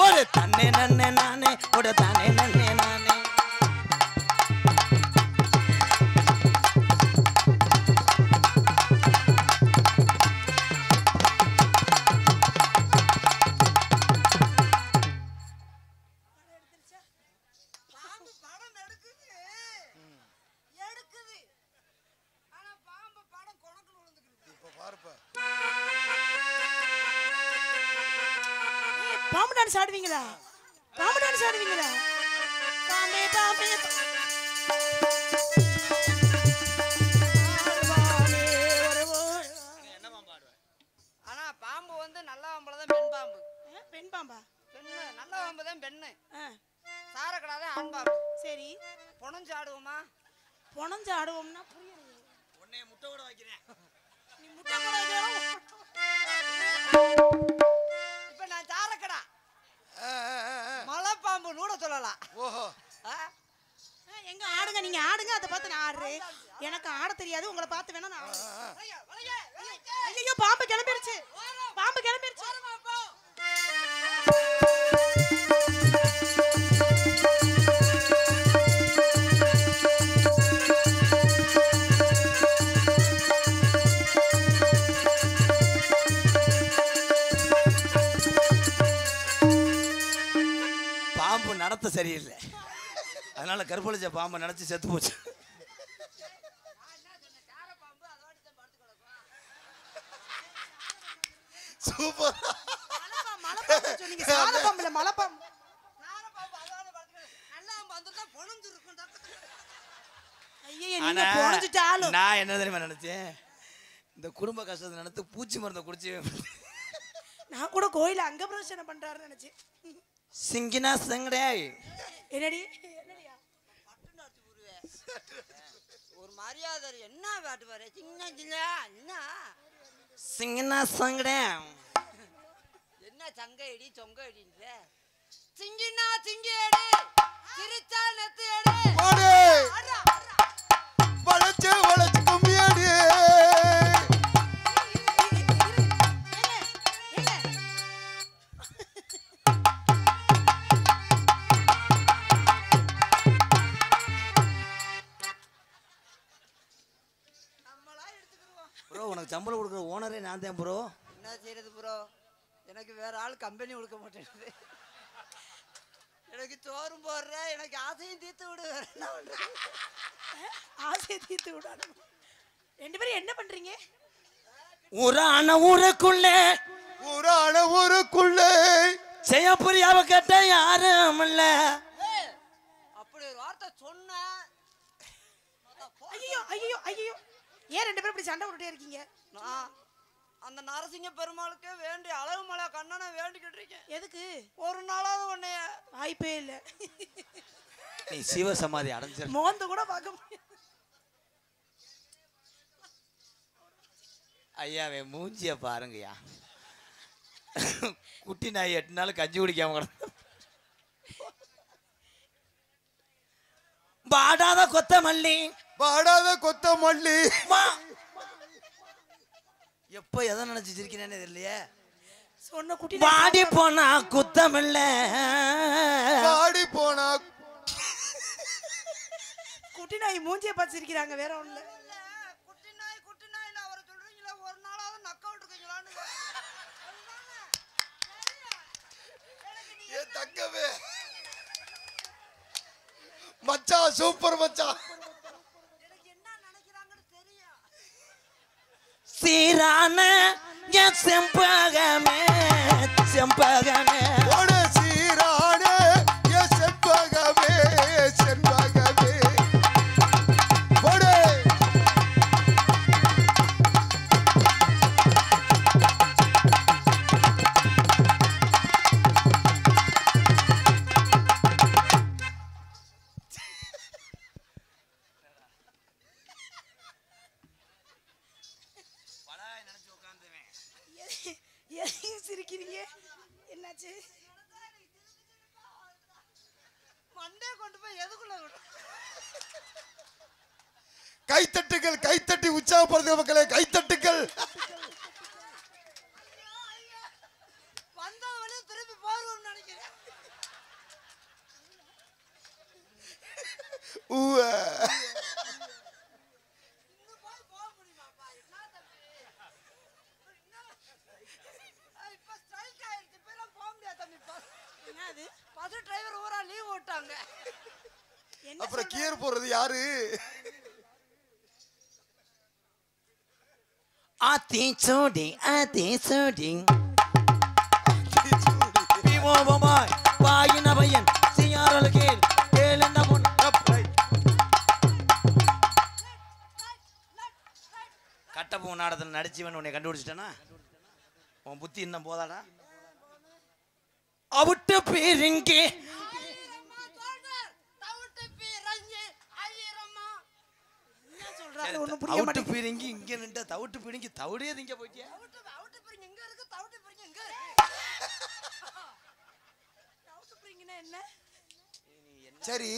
ஒரு தன்னே நன்னே நானே, ஒரு தானே நன்னே நானே. பாம்பு படம் எடுக்குது. ஆனா பாம்பு படம் கொணக்குன்னு விழுந்துக்குது. இப்ப பாருப்ப. பாம்பு டான்ஸ் ஆடுவீங்களா? பாம்பு டான்ஸ் ஆடுவீங்களா? பாம்பே பாம்பே ஆனா பாம்பு வந்து நல்ல பாம்புல தான் பெண் பாம்பு. பெண் பாம்பா? பெண்ணு நல்ல பாம்பு தான் பெண்ணு. ஆ, சாரக்கடாதான் ஆண் பாம்பு. சரி. புணஞ்சு ஆடுவோமா? புணஞ்சு ஆடுவோம்னா புரியலையே. உன்னைய முட்டை கூட வைக்கிறேன். நீ முட்டை கூட வைக்கணும். இப்ப நான் சாரக்கடா ஆ, ஆ, ஆ, ஆ. மலை பாம்பு கூட சொல்லலாம். ஓஹோ. ஆ? எங்க ஆடுங்க, நீங்க ஆடுங்க, அதை பார்த்து நான் ஆடுறேன். எனக்கு ஆட தெரியாது, உங்களை பார்த்து வேணா நான் ஆடுறேன். வளைய, வளைய, வளைய. ஐயோ பாம்பு கிளம்பிருச்சு, பாம்பு கிளம்பிருச்சு. ஓரமா போ. பாம்பு நடத்த சரியில்லை, அதனால கற்பழிச்ச பாம்பை நினைச்சு செத்து போச்சு. சூப்பர். மலைப்பாம்பு சொன்னீங்க, சாத பாம்பு இல்ல, மலைப்பாம்பு. சாரப்பாம்பு அதோட படுத்துக்கிட்டு நல்ல பாம்பு வந்துட்டா புணஞ்சு இருக்கும் டக்கு. ஐயே ஆனா நீங்க புணஞ்சிட்டாலும். நான் என்ன தெரியுமா நினைச்சேன், இந்த குடும்ப கஷ்டத்தை நினைத்து பூச்சி மருந்தை குடிச்சு நான் கூட கோயில அங்க பிரச்சனை பண்றாருன்னு நினைச்சேன். சிங்கினா சங்கடே. என்னடி? பட்டுன்னு அடிச்சு விடுவேன். ஒரு மரியாதை என்ன பாட்டு பாரு சின்ன சின்ன என்ன சிங்கினா சங்கடே. என்ன சங்க எடி சொங்க எடின்ற சிங்கினா சிங்கி எடி சிரிச்சா நெத்து எடி போடு. அடா, அடா. வளைச்சு வளைச்சு கும்மியாடி. நம்மளா எடுத்துக்கிடுவோம். ப்ரோ உனக்கு சம்பளம் கொடுக்குற ஓனரே நான் தான் ப்ரோ. என்ன செய்யறது ப்ரோ, எனக்கு வேற ஆள் கம்பெனி கொடுக்க மாட்டேங்குது. எனக்கு சோறும் போடுற, எனக்கு ஆசையும் தீர்த்து விடு. வேற என்ன பண்றது? ஆசையை தீர்த்து விடாது. ரெண்டு பேரும் என்ன பண்றீங்க? ஒரு ஆன ஊருக்குள்ளே ஒரு ஆன ஊருக்குள்ளே செய்யப்புரியாவ கேட்ட யாரும் இல்ல. ஏய், அப்படி ஒரு வார்த்தை சொன்ன ஐயோ ஐயோ ஐயோ, ஏன் ரெண்டு பேரும் இப்படி சண்டை போட்டுட்டே இருக்கீங்க? நான் அந்த நரசிங்க பெருமாளுக்கு வேண்டி அழகு மலை கண்ணனை வேண்டிக்கிட்டு இருக்கேன். எதுக்கு? ஒரு நாளாவது உன்னைய வாய்ப்பே இல்ல. நீ சிவ சமாதி அடைஞ்சிரு. மோந்து கூட பார்க்க முடியாது. ஐயாவே மூஞ்சிய பாருங்கய்யா, குட்டி நாய் 8 நாள் கஞ்சி குடிக்காம கிடந்து. பாடாத கொத்தமல்லி வாடாத கொத்தமல்லி. எப்ப எதை நினைச்சு சிரிக்கிறேன்னு தெரியலையே. சொன்ன குட்டி பாடி போனா குத்தமில்ல, வாடி போனா குட்டி நாய் மூஞ்சிய பார்த்து சிரிக்கிறாங்க, வேற ஒண்ணு இல்ல. குட்டி நாய் அவரை சொல்றீங்களா, ஒரு நாளாவது நக்க விட்டுருக்கீங்களான்னு. ஏ தங்கவே மச்சான், சூப்பர் மச்சான். எனக்கு என்ன நினைக்கிறாங்கன்னு தெரியும். சீரான என் செம்பகமே செம்பகமே. ஒரு சீரானே ஏ செப்ப ஏன் சிரிக்கிறீங்க? என்னாச்சு? மண்டே கொண்டு போய் எதுக்குள்ள விடு? கைத்தட்டுகள், கைத்தட்டி உற்சாகப்படுத்துங்க மக்களே, கைத்தட்டுகள். வந்த வழியே திருப்பி போறோம்னு நினைக்கிறேன். ஊவ. இன்னும் போக முடியுமாப்பா? என்ன தம்பி? இப்ப ஸ்ட்ரைக் ஆயிடுச்சு. இப்ப எல்லாம் போக முடியாது தம்பி. என்னது? பஸ் டிரைவர் ஊரா லீவ் விட்டாங்க. என்ன அப்புறம் கியர் போறது யாரு? ஆத்திச்சூடி ஆத்திச்சூடி பிவோபமாய் பாயின பையன் சியாரல் கேள் கேளென்ன பொன் கட்டப்பூ நாடகத்தில் நடிச்சவன் உன்னை கண்டுபிடிச்சிட்டனா? உன் புத்தி இன்னும் போதாடா? அவுட்டு பேருங்கே என்ன சொல்றாரு? ஒண்ணும் புரிய அவுட்டு மாட்டேங்குது. பீரிங்கி இங்க நின்ற தவுட்டு பீரிங்கி தவுடே திங்க போயிட்டியா? அவுட்டு பிரிங்க எங்க இருக்கு? தவுட்டு பிரிங்க எங்க இருக்கு? டவுட் புரியுங்கன்னா என்ன? சரி,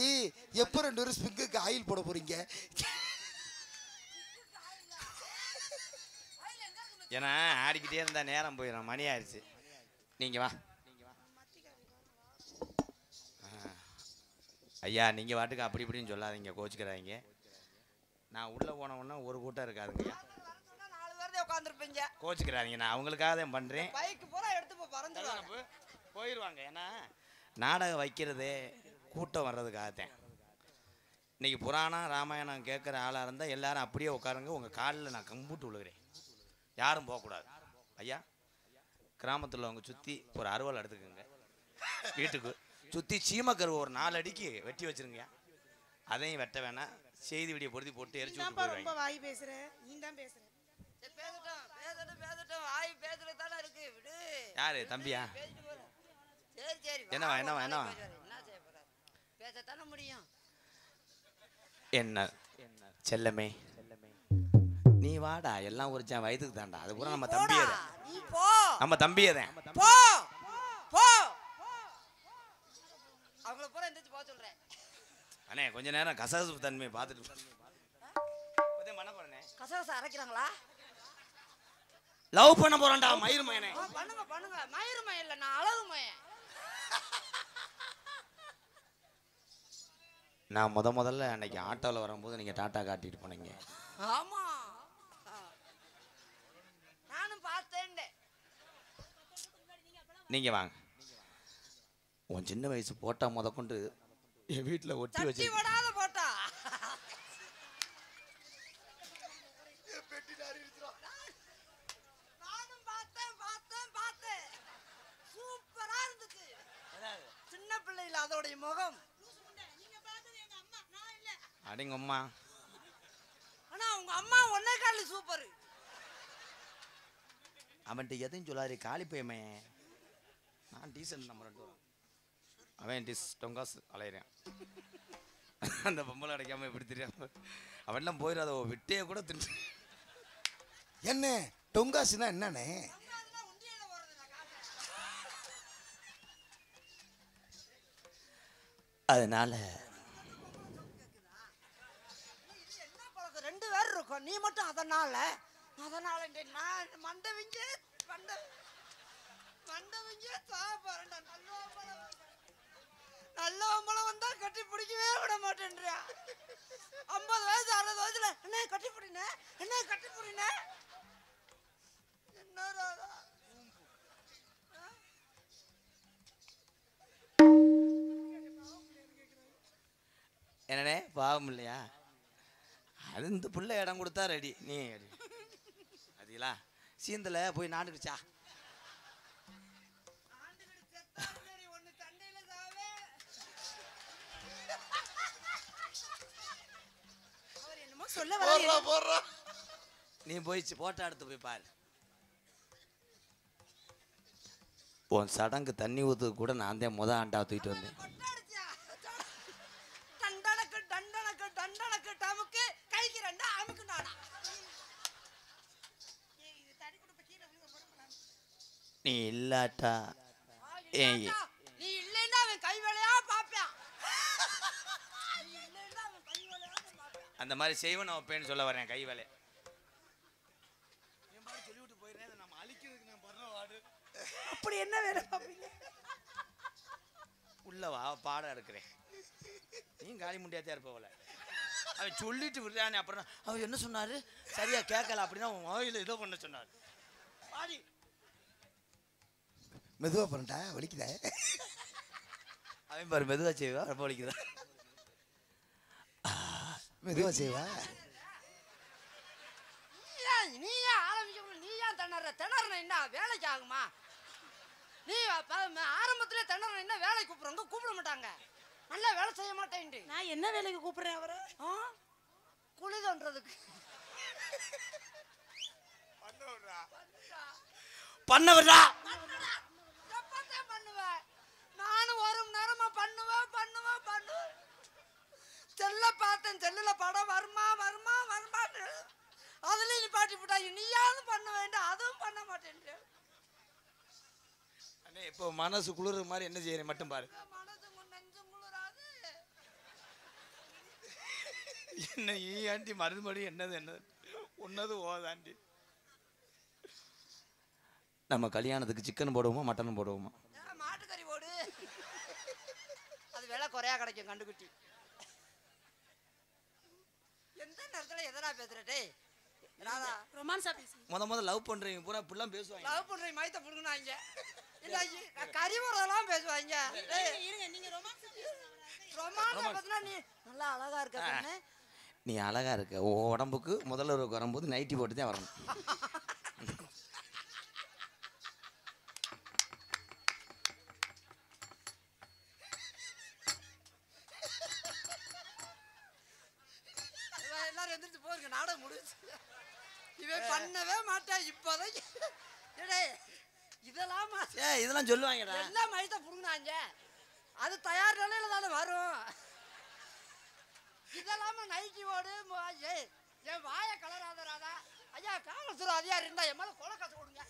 எப்ப 2 பேரும் ஸ்பிங்குக்கு ஆயில் போட போறீங்க? ஏன்னா ஆடிக்கிட்டே இருந்தா நேரம் போயிடும், மணி ஆயிடுச்சு. நீங்க வா ஐயா, நீங்க வாட்டுக்கு அப்படி இப்படின்னு சொல்லாதீங்க, கோச்சுக்கிறாங்க. நான் உள்ள போன உடனே ஒரு கூட்டம் இருக்காதுங்க, 4 பேர் உட்கார்ந்துருப்பீங்க. கோச்சுக்கிறாங்க. நான் அவங்களுக்காக தான் பண்றேன். பைக் பூரா எடுத்து போ பறந்துடுவாங்க. போயிடுவாங்க. ஏன்னா நாடகம் வைக்கிறதே கூட்டம் வர்றதுக்காகத்தான். இன்னைக்கு புராணம் ராமாயணம் கேட்குற ஆளாக இருந்தால் எல்லாரும் அப்படியே உட்காருங்க. உங்கள் காலில் நான் கம்பூட்டு விழுகிறேன், யாரும் போகக்கூடாது. ஐயா, கிராமத்தில் அவங்க சுற்றி ஒரு அறுவல் எடுத்துக்கோங்க, வீட்டுக்கு சுற்றி சீமக்கருவை ஒரு 4 அடிக்கு வெட்டி வச்சிருங்க. அதையும் வெட்ட வேணாம், செய்தி விடிய பொருத்தி போட்டு எரிச்சு விட்டு நீதான்ப்பா ரொம்ப போயிடுவாங்க. வாய் பேசுற. நீ தான் பேசுற. சரி, பேசட்டும் வாய் பேசுறது தானே இருக்கு, விடு. யாரு தம்பியா? பேசிட்டு போறேன். சரி என்னவா, வா, என்னவா, ஒரு என்னவா? நாளைக்கு பேசுவாரு. என்ன செய்ய போறாரு? பேசத்தானே முடியும். என்ன செல்லமே, நீ வாடா, எல்லாம் ஒரு வயதுக்கு தாண்டா. அது பூரா நம்ம போடா, தம்பியே நீ போ நம்ம தம்பியே தான். போ போ. அவங்கள பூரா எந்திரிச்சு போக சொல்றேன். அண்ணே கொஞ்ச நேரம் கசகசப்பு தன்மையை பார்த்துட்டு பண்ண போறேனே. கசகசா அரைக்கிறாங்களா? லவ் பண்ண போறான்டா மயிர் மயனே. பண்ணுங்க. மயிறு மயம் இல்ல, நான் அழகு மயம். நான் முதல்ல அன்னைக்கு ஆட்டோவில் வரும்போது நீங்கள் டாட்டா காட்டிட்டு போனீங்க. ஆமா, நானும் பார்த்தேன். நீங்கள் வாங்க, உன் சின்ன வயசு போட்டா முதற்கொண்டு என் வீட்டில் ஒட்டி தட்டி வச்சு விடாத போட்டா. நானும் பார்த்தேன். சூப்பரா இருந்துச்சு. சின்ன பிள்ளைல அதோடைய முகம். அடிங்க அம்மா. ஆனா உங்க அம்மா ஒன்னே காலி சூப்பர். அவன்கிட்ட எதையும் சொல்லாரு, காலி போயமே. நான் டீசன்ட் நம்ம 2 வரும், அவன் டொங்காசு அலையிறான். அந்த பொம்பளை அடைக்காம எப்படி தெரியாம அவன்லாம் போயிடாத, விட்டே கூட தின்னு. என்ன டொங்காசுனா என்னண்ணே? அதனால என்ன பழக்கம்? 2 பேர் இருக்கும், நீ மட்டும் அதனால நான் மண்டவிங்க சாப்பாருண்டா. நல்ல அம்பளம் வந்தா கட்டி பிடிக்கவே விட மாட்டேன்றியா? 50 வயசு 60 வயசுல என்ன கட்டி பிடின என்ன ராதா? என்னண்ணே பாவம் இல்லையா? அது இந்த பிள்ளை இடம் கொடுத்தா ரெடி. நீ அதீங்களா சீந்தல போய் நாண்டுக்குச்சா? அவர் என்னமோ சொல்ல வர. நீ போய் போட்டோ எடுத்து போய் பாரு. உன் சடங்கு தண்ணி ஊத்து கூட நான் தான் ஆண்டா தூக்கிட்டு வந்தேன். டண்டனக்கு டமுக்கு கைக்கு 2 அமுக்கு நாடா. நீ இல்லாட்டா ஏன் நீ இல்லைன்னா அவன் கை வேலையா பாப்பான். நீ இல்லைன்னா அவன் கை வேலையா பாப்பான். அந்த மாதிரி செய்வன வைப்பேன்னு சொல்ல வரேன் கை வேலை. அப்படி என்ன வேலை பார்ப்பீங்க? உள்ளவா பாடம் எடுக்கிறேன். நீ காலி முண்டியாத்தே இருப்பவள அவன் சொல்லிட்டு விடுறானே. அப்புறம் அவர் என்ன சொன்னாரு சரியா கேட்கல அப்படின்னா உன் வாயில ஏதோ பண்ண சொன்னாரு. பாடி மெதுவா பண்ணட்டா வலிக்குதா? அவன் பாரு மெதுவா செய்வா ரொம்ப வலிக்குதா. மெதுவா செய்வா. நீ ஏன் ஆரம்பிக்கணும்? நீ ஏன் திணறன என்ன வேலைக்கு ஆகுமா? நீ ஆரம்பத்திலே திணறன என்ன வேலைக்கு கூப்பிடுறவங்க கூப்பிட மாட்டாங்க. நல்லா வேலை செய்ய மாட்டேன். நான் என்ன வேலைக்கு கூப்பிடுறேன் அவரை? குழி தோன்றதுக்கு. பண்ணவரா எப்பத்தான் பண்ணுவேன்? நானும் ஒரு நேரமா பண்ணுவேன். செல்ல பார்த்தேன், செல்லுல படம் வருமா அதுலயும் நீ பாட்டி போட்டாங்க. நீயாவது பண்ண வேண்டாம், அதுவும் பண்ண மாட்டேன். இப்போ மனசு குளிர்ற மாதிரி என்ன செய்யறேன் மட்டும் பாரு. என்ன ஈ ஆண்டி மறுபடியும் என்னது ஒன்னது ஓதாண்டி. நம்ம கல்யாணத்துக்கு சிக்கன் போடுவோமா மட்டன் போடுவோமா? மாட்டுக்கறி போடு, அது விலை குறையா கிடைக்கும். கண்டுக்குட்டி எந்த நேரத்துல எதனா பேசுறே ரொமான்ஸா பேசி முத லவ் பண்றீங்க பூரா இப்படிலாம் பேசுவாங்க. லவ் பண்றீங்க மயத்தை புடுங்கினாங்க. கறி போடுறதெல்லாம் பேசுவாங்க. இருங்க, நீங்க ரொமான்ஸா ரொமான்ஸ் பத்தினா நீ நல்லா அழகா இருக்க. நீ அழகா இருக்க. உடம்புக்கு முதல்ல வரும்போது நைட்டி போட்டு தான் வரணும். எல்லாரும் எந்திரிச்சு போயிருங்க, நாடகம் முடிச்சு. இவன் பண்ணவே மாட்டேன் இப்போதைக்கு. இதெல்லாம் இதெல்லாம் சொல்லுவாங்கடா. எல்லாம் மயத்தை புடுங்கினாங்க. அது தயார் நிலையில தானே வரும். இதெல்லாம நைட்டி ஓடு. என் வாய கலராதராதா. ஐயா காவல்துறை அதிகாரி இருந்தா என் மேல கொலை காசு கொடுங்க.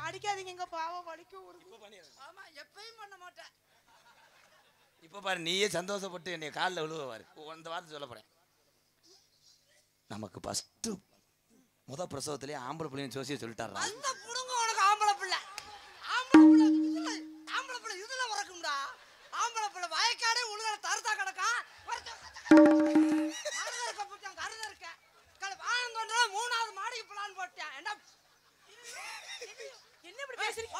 அடிக்காதீங்க, எங்க பாவம் வலிக்கும். ஆமா, எப்பயும் பண்ண மாட்டேன். இப்ப பாரு நீயே சந்தோஷப்பட்டு என்னை காலில் விழுவாரு. அந்த வார்த்தை சொல்ல போறேன். நமக்கு ஃபர்ஸ்ட் முத பிரசவத்திலே ஆம்பளை பிள்ளைன்னு ஜோசியை சொல்லிட்டாரா? அந்த புடுங்க உனக்கு ஆம்பளை பிள்ளை. ஆம்பளை பிள்ளை இதுல வரக்கும்டா. ஆம்பளை பிள்ளை வயக்காடே உள்ள தரத்தா கிடக்கா. கருத இருக்க வாங்க மூணாவது மாடிக்கு பிளான் போட்டேன். என்ன இப்படி பேசுறீங்க?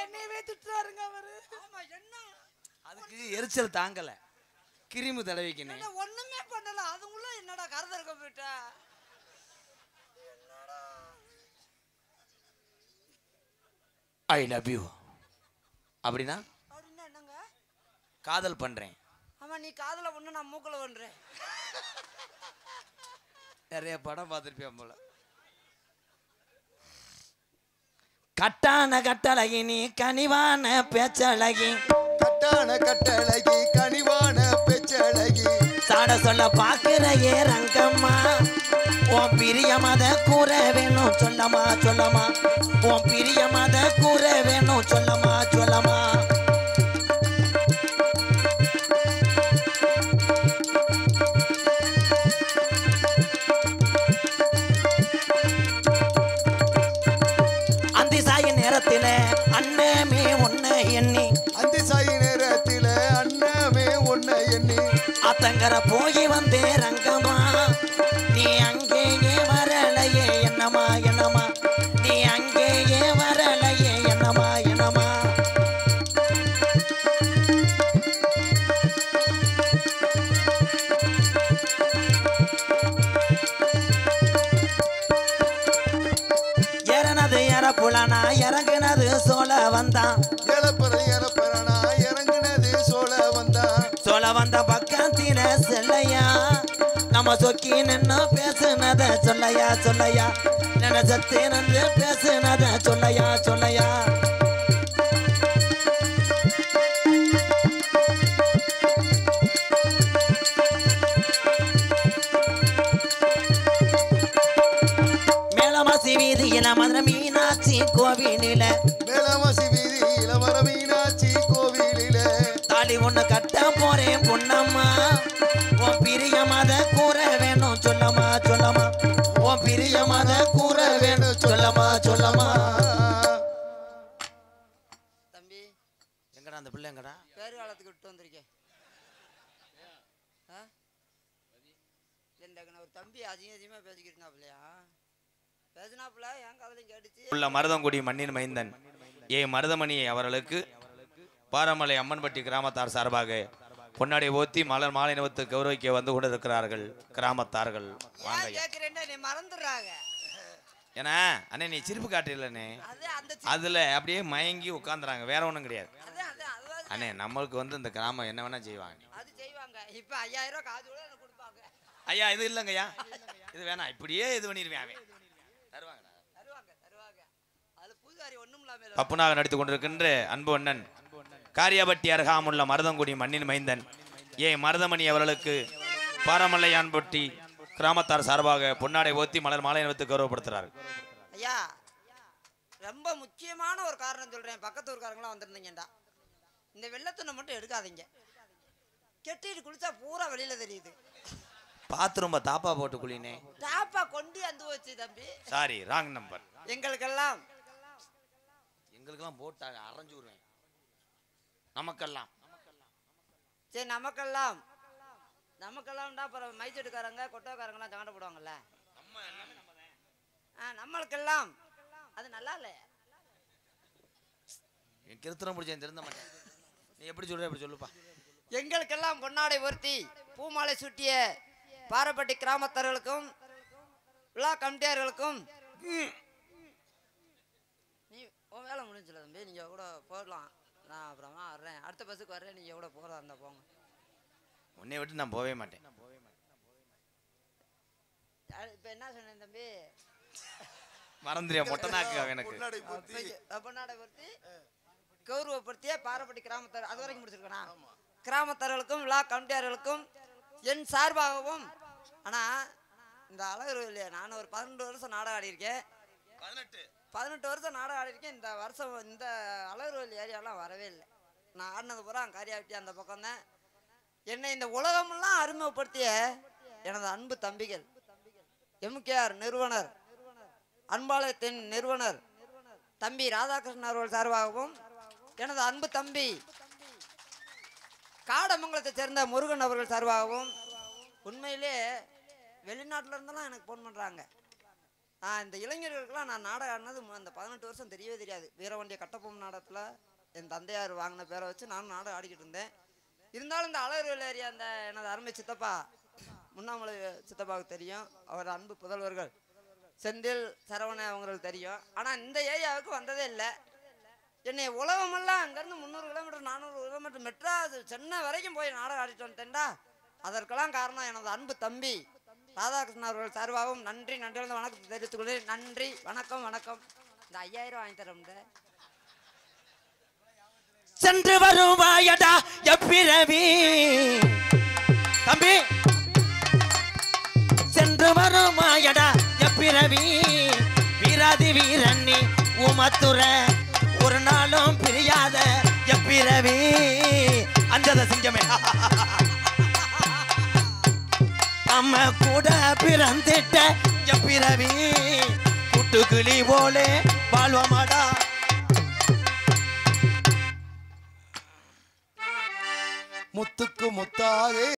என்னையவே திட்டுறாருங்க அவரு. ஆமா, என்ன அதுக்கு எரிச்சல் தாங்கல, கிருமி தடவிக்கணும். ஒண்ணுமே பண்ணல. அதுக்குள்ள என்னடா கருத இருக்க போயிட்ட? ஐ லவ் யூ அப்படின்னா என்னங்க காதல் பண்றேன். ஆமா, நீ காதல ஒண்ணு நான் மூக்கல பண்றேன். நிறைய படம் பார்த்துருப்பேன் போல. கட்டான கட்டழகி நீ கனிவான பேச்சழகி. கட்டான கட்டழகி கனிவான பேச்சழகி. சாட சொல்ல பாக்குற ஏ ரங்கம்மா. உன் பிரியமத கூற வேணும் சொல்லமா உன் பிரியமத கூற வேணும் சொல்லமா. அந்தி சாய நேரத்தில அண்ணமே உன்னை எண்ணி. அந்தி சாய நேரத்தில அண்ணமே உன்னை எண்ணி. அத்தங்கர போய் வந்தே ரங்கம்மா. நீ அங்கேயே வரலையே என்னமா நீ அங்கேயே வரலையே என்னமா ஏறனது எறப்புலனா இறங்குனது சோழ வந்தான். எறப்பறனா இறங்குனது சோழ வந்த பக்கத்தில செல்லையா. நம்ம சொக்கி நின்னு பேசுனத சொல்லையா நினைச்சத்தே நின்று பேசுனத சொல்லையா. கோவிலில மேலவாசி வீதியில வர மீனாட்சி கோவிலில தாலி ஒண்ணு கட்ட போறேன் பொன்னம்மா உன் பிரியமாத கூற வேணும் சொல்லமா சொல்லமா உன் பிரியமாத கூற வேணும் சொல்லமா சொல்லமா தம்பி எங்கடா அந்த பிள்ளை எங்கடா பேரு காலத்துக்கு விட்டு வந்திருக்கேன் ஒரு தம்பி அதிகமா பேசிக்கிட்டு இருந்தாப்லையா பேசினாப்புல என் கதையும் கேட்டுச்சு உள்ள மருதங்குடி மண்ணின் மைந்தன் ஏ மருதமணி அவர்களுக்கு பாரமலை அம்மன்பட்டி கிராமத்தார் சார்பாக பொன்னாடி ஓத்தி மலர் மாலை நிவத்து கௌரவிக்க வந்து கொண்டிருக்கிறார்கள் கிராமத்தார்கள். வாங்க கேக்குறேன்னா நீ மறந்துடுறாங்க. ஏன்னா அண்ணே நீ சிரிப்பு காட்டுறீங்களே அதுல அப்படியே மயங்கி உட்காந்துறாங்க, வேற ஒண்ணும் கிடையாது. அண்ணே நம்மளுக்கு வந்து இந்த கிராமம் என்ன வேணா செய்வாங்க. அது செய்வாங்க. இப்ப 5000 ரூபாய் காசு கூட எனக்கு கொடுப்பாங்க. ஐயா இது இல்லைங்கய்யா, இது வேணாம், இப்படியே இது பண்ணிடுவேன். அவன் தருவாங்க. அதுல பூஜாரி ஒண்ணும் இல்லாம பப்புனாக நடித்துக் கொண்டிருக்கின்ற அன்பு அண்ணன் காரியாபட்டி அருகாமுள்ள மருதங்குடி மண்ணின் மைந்தன் ஏ மருதமணி அவர்களுக்கு பாரமல்லையான்பட்டி கிராமத்தார் சார்பாக பொன்னாடை ஓத்தி மலர் மாலை நிறுவனத்துக்கு கௌரவப்படுத்துறாரு. ஐயா ரொம்ப முக்கியமான ஒரு காரணம் சொல்றேன். பக்கத்து ஊர்காரங்களாம் வந்திருந்தீங்கடா, இந்த வெள்ளத்துணை மட்டும் எடுக்காதீங்க. கெட்டிட்டு குளிச்சா பூரா வெளியில தெரியுது. பார்த்து ரொம்ப தாப்பா போட்டு குளினே. தாப்பா கொண்டு வந்து வச்சு தம்பி. Sorry wrong number. எங்களுக்கெல்லாம் போட்டாங்க அரைஞ்சு விடுவேன். நமக்கெல்லாம் சரி நமக்கெல்லாம்டா அப்புறம் மைச்செட்டுக்காரங்க கொட்டோக்காரங்களாம் சண்டை போடுவாங்கல்ல. நம்மளுக்கெல்லாம் அது நல்லா இல்ல. கிருத்தனம் பிடிச்சேன் திருந்த மாட்டேன். நீ எப்படி சொல்ற எப்படி சொல்லுப்பா. எங்களுக்கெல்லாம் பொன்னாடை ஒருத்தி பூமாலை சுட்டிய பாரப்பட்டி கிராமத்தார்களுக்கும் விழா கமிட்டியார்களுக்கும் நீ உன் வேலை முடிஞ்சல தம்பி, நீங்க கூட போடலாம். நான் அப்புறமா வர்றேன், அடுத்த பஸ்ஸுக்கு வர்றேன். நீங்க எவ்வளோ போகிறதா இருந்தா போங்க. உன்னை விட்டு நான் போவே மாட்டேன். இப்போ என்ன சொன்னேன் தம்பி, மறந்துறியா மொட்டை நாக்கு எனக்கு. பொன்னாடை ஒருத்தி கௌரவப்படுத்திய பாரப்பட்டி கிராமத்தார் அது வரைக்கும் முடிச்சிருக்கேனா. கிராமத்தார்களுக்கும் விழா கமிட்டியார்களுக்கும் என் சார்பாகவும். ஆனால் இந்த அழகர் இல்லையா, நான் ஒரு 18 வருஷம் நாடகம் ஆடியிருக்கேன். 18 வருஷம் நாடகம் ஆடியிருக்கேன். இந்த வருஷம் இந்த அழகர்வல்லி ஏரியாவெலாம் வரவே இல்லை. நான் ஆடினது பூரா காரியாவிட்டி அந்த பக்கம் தான். என்னை இந்த உலகமெல்லாம் அறிமுகப்படுத்திய எனது அன்பு தம்பிகள், எம்கேஆர் நிறுவனர், அன்பாலயத்தின் நிறுவனர் தம்பி ராதாகிருஷ்ணன் அவர்கள் சார்பாகவும், எனது அன்பு தம்பி காடமங்கலத்தை சேர்ந்த முருகன் அவர்கள் சார்பாகவும். உண்மையிலே வெளிநாட்டில் இருந்தெல்லாம் எனக்கு ஃபோன் பண்ணுறாங்க. இந்த இளைஞர்களுக்கெல்லாம் நான் நாடகம் ஆடினது அந்த 18 வருஷம் தெரியவே தெரியாது. வீரவண்டிய கட்டப்பொம்மன் நாடகத்தில் என் தந்தையார் வாங்கின பேரை வச்சு நானும் நாடகம் ஆடிக்கிட்டு இருந்தேன். இருந்தாலும் இந்த அழகர்வேல் ஏரியா அந்த எனது அருமை சித்தப்பா முன்னாமலை சித்தப்பாவுக்கு தெரியும். அவர் அன்பு புதல்வர்கள் செந்தில் சரவண அவங்களுக்கு தெரியும். ஆனால் இந்த ஏரியாவுக்கு வந்ததே இல்லை. என்னை உலகமெல்லாம் அங்கேருந்து 300 கிலோமீட்டர் 400 கிலோமீட்டர் மெட்ராஸ் சென்னை வரைக்கும் போய் நாடகம் ஆடிட்டு வந்துட்டேன்டா. அதற்கெல்லாம் காரணம் எனது அன்பு தம்பி ராதாகிருஷ்ணன் அவர்கள் சார்பாகவும் நன்றி நன்றியிலிருந்து வணக்கத்தை தெரிவித்துக் கொள்கிறேன். நன்றி, வணக்கம். இந்த 5000 வாங்கி தரோம்ட. சென்று வருவாயடா எப்பிரவி தம்பி, சென்று வருவாயடா எப்பிரவி வீராதி வீரண்ணி உமத்துற ஒரு நாளும் பிரியாத எப்பிரவி அஞ்சத சிங்கமே நம்ம கூட பிறந்திட்ட எப்பிரவி கூட்டுக்கிளி போலே வாழ்வமாடா. முத்துக்கு முத்தாக